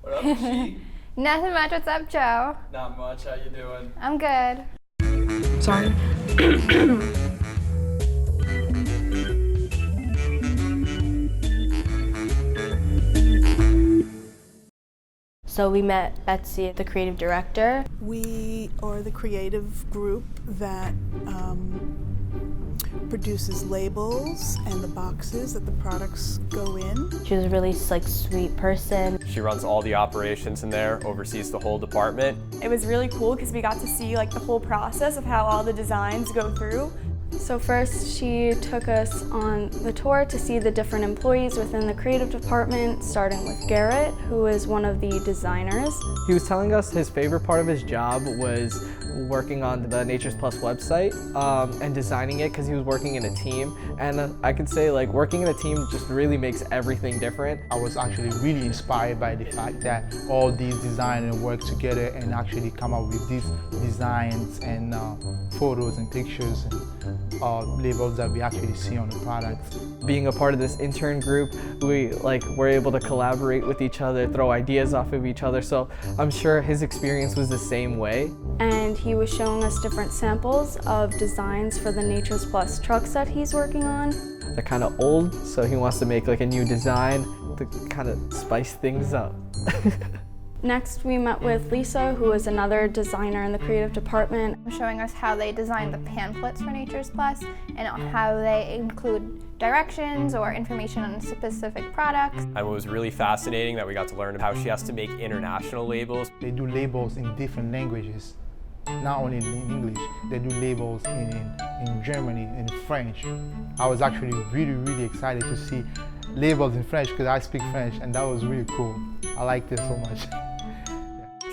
What up, G? Nothing much. What's up, Joe? Not much. How you doing? I'm good. Sorry. So we met Betsy, the creative director. We are the creative group that produces labels and the boxes that the products go in. She was a really sweet person. She runs all the operations in there, oversees the whole department. It was really cool because we got to see the whole process of how all the designs go through. So first, she took us on the tour to see the different employees within the creative department, starting with Garrett, who is one of the designers. He was telling us his favorite part of his job was working on the NaturesPlus website and designing it because he was working in a team. And I could say working in a team just really makes everything different. I was actually really inspired by the fact that all these designers work together and actually come up with these designs and photos and pictures and labels that we actually see on the products. Being a part of this intern group, we were able to collaborate with each other, throw ideas off of each other. So I'm sure his experience was the same way. And he was showing us different samples of designs for the NaturesPlus trucks that he's working on. They're kind of old, so he wants to make a new design to kind of spice things up. Next, we met with Lisa, who is another designer in the creative department, showing us how they designed the pamphlets for NaturesPlus and how they include directions or information on specific products. And what was really fascinating that we got to learn how she has to make international labels. They do labels in different languages, not only in English. They do labels in Germany, in French. I was actually really excited to see labels in French because I speak French, and that was really cool. I liked it so much.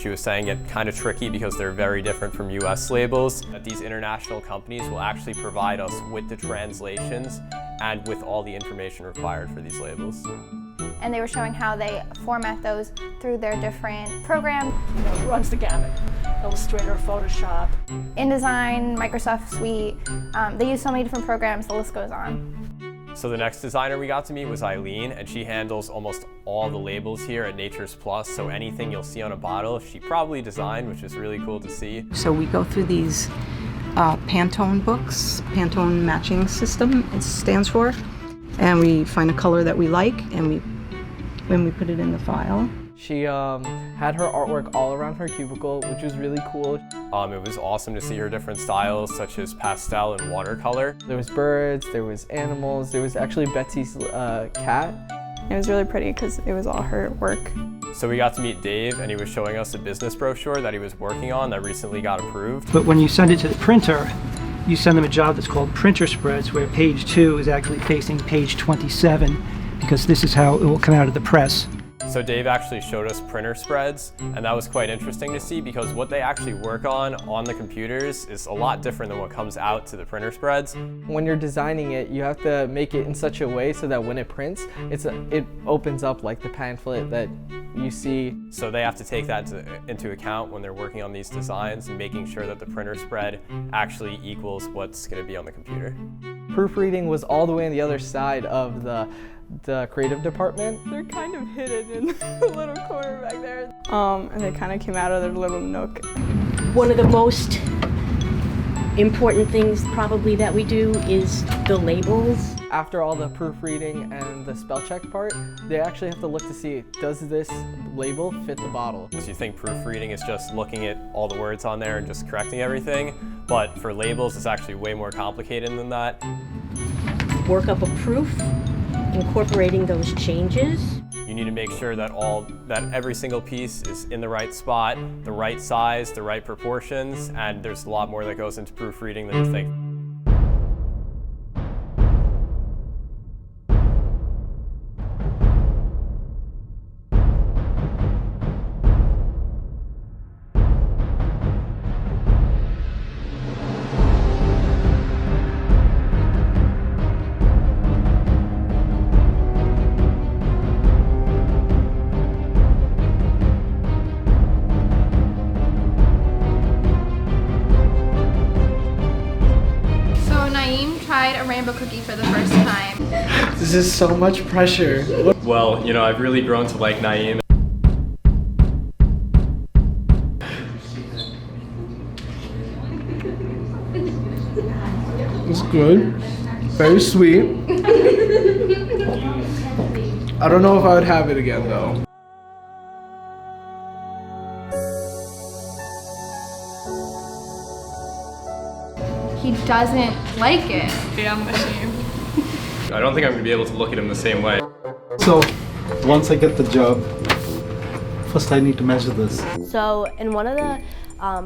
She was saying it kind of tricky because they're very different from US labels. That these international companies will actually provide us with the translations and with all the information required for these labels. And they were showing how they format those through their different programs. It runs the gamut. Illustrator, Photoshop. InDesign, Microsoft Suite. They use so many different programs, the list goes on. So the next designer we got to meet was Eileen, and she handles almost all the labels here at NaturesPlus. So anything you'll see on a bottle, she probably designed, which is really cool to see. So we go through these Pantone books, Pantone matching system it stands for, and we find a color that we like, and when we put it in the file. She had her artwork all around her cubicle, which was really cool. It was awesome to see her different styles, such as pastel and watercolor. There was birds, there was animals, there was actually Betsy's cat. It was really pretty because it was all her work. So we got to meet Dave, and he was showing us a business brochure that he was working on that recently got approved. But when you send it to the printer, you send them a job that's called printer spreads, where page 2 is actually facing page 27, because this is how it will come out of the press. So Dave actually showed us printer spreads, and that was quite interesting to see because what they actually work on the computers is a lot different than what comes out to the printer spreads. When you're designing it, you have to make it in such a way so that when it prints, it opens up like the pamphlet that you see. So they have to take that into account when they're working on these designs and making sure that the printer spread actually equals what's going to be on the computer. Proofreading was all the way on the other side of the creative department. They're kind of hidden in the little corner back there. And they kind of came out of their little nook. One of the most important things probably that we do is the labels. After all the proofreading and the spell check part, they actually have to look to see, does this label fit the bottle? So you think proofreading is just looking at all the words on there and just correcting everything, but for labels it's actually way more complicated than that. Work up a proof, incorporating those changes. You need to make sure that every single piece is in the right spot, the right size, the right proportions, and there's a lot more that goes into proofreading than you think. tried a rainbow cookie for the first time. This is so much pressure. Well, you know, I've really grown to like Naeem. It's good. Very sweet. I don't know if I would have it again though. He doesn't like it. Yeah, I'm ashamed. I don't think I'm going to be able to look at him the same way. So, once I get the job, first I need to measure this. So in one of the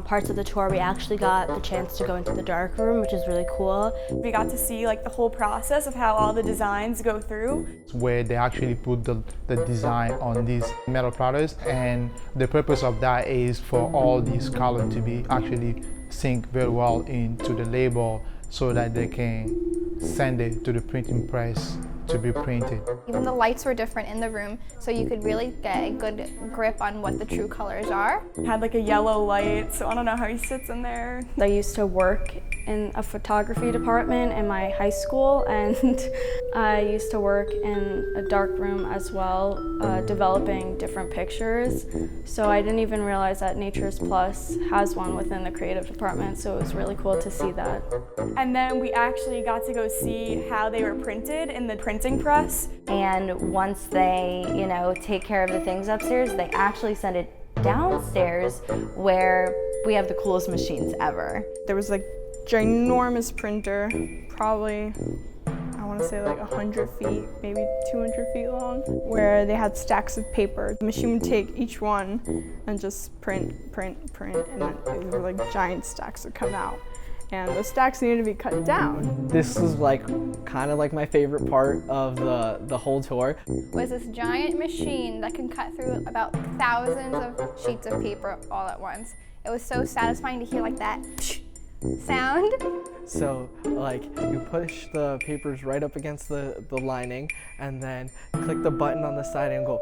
parts of the tour, we actually got the chance to go into the dark room, which is really cool. We got to see like the whole process of how all the designs go through. Where they actually put the design on these metal products, and the purpose of that is for all these colors to be actually sync very well into the label so that they can send it to the printing press to be printed. Even the lights were different in the room, so you could really get a good grip on what the true colors are. It had like a yellow light, so I don't know how he sits in there. I used to work in a photography department in my high school, and I used to work in a dark room as well, developing different pictures. So I didn't even realize that NaturesPlus has one within the creative department, so it was really cool to see that. And then we actually got to go see how they were printed in the printing press. And once they, take care of the things upstairs, they actually send it downstairs where we have the coolest machines ever. There was like ginormous printer, probably, I want to say like 100 feet, maybe 200 feet long, where they had stacks of paper. The machine would take each one and just print, and then it was like giant stacks would come out. And the stacks needed to be cut down. This was like kind of like my favorite part of the whole tour. Was this giant machine that can cut through about thousands of sheets of paper all at once. It was so satisfying to hear like that sound. So like you push the papers right up against the lining and then click the button on the side and go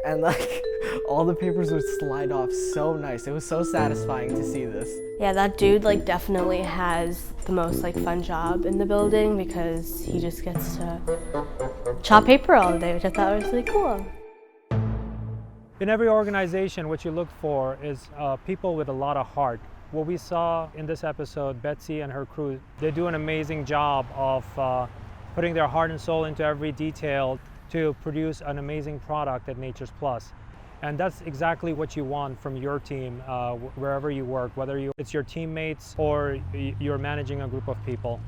and like all the papers would slide off so nice. It was so satisfying to see this. Yeah, that dude like definitely has the most like fun job in the building because he just gets to chop paper all day, which I thought was really cool. In every organization, what you look for is people with a lot of heart. What we saw in this episode, Betsy and her crew, they do an amazing job of putting their heart and soul into every detail to produce an amazing product at NaturesPlus. And that's exactly what you want from your team, wherever you work, whether it's your teammates or you're managing a group of people.